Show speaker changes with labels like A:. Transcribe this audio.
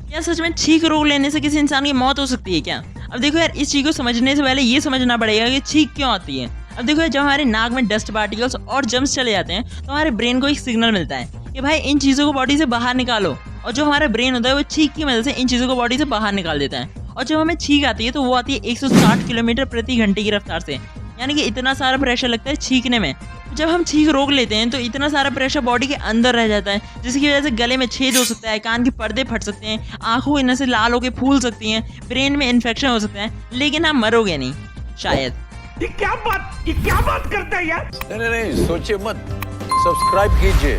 A: क्या सच में छींक रोग लेने से किसी इंसान की मौत हो सकती है क्या? अब देखो यार, इस चीज़ को समझने से पहले ये समझना पड़ेगा कि छींक क्यों आती है। अब देखो यार, जब हमारे नाक में डस्ट पार्टिकल्स और जर्म्स चले जाते हैं तो हमारे ब्रेन को एक सिग्नल मिलता है कि भाई इन चीज़ों को बॉडी से बाहर निकालो, और जो हमारा ब्रेन होता है वो छींक की मदद से इन चीज़ों को बॉडी से बाहर निकाल देता है। और जब हमें छींक आती है तो वो आती है 160 किलोमीटर प्रति घंटे की रफ्तार से, यानी कि इतना सारा प्रेशर लगता है छींकने में। जब हम छींक रोक लेते हैं तो इतना सारा प्रेशर बॉडी के अंदर रह जाता है, जिसकी वजह से गले में छेद हो सकता है, कान के पर्दे फट सकते हैं, आंखों इनमें से लाल होकर फूल सकती हैं, ब्रेन में इन्फेक्शन हो सकता है, लेकिन आप मरोगे नहीं, शायद।
B: ये क्या बात करता है यार।
C: नहीं, सोचिए मत, सब्सक्राइब कीजिए।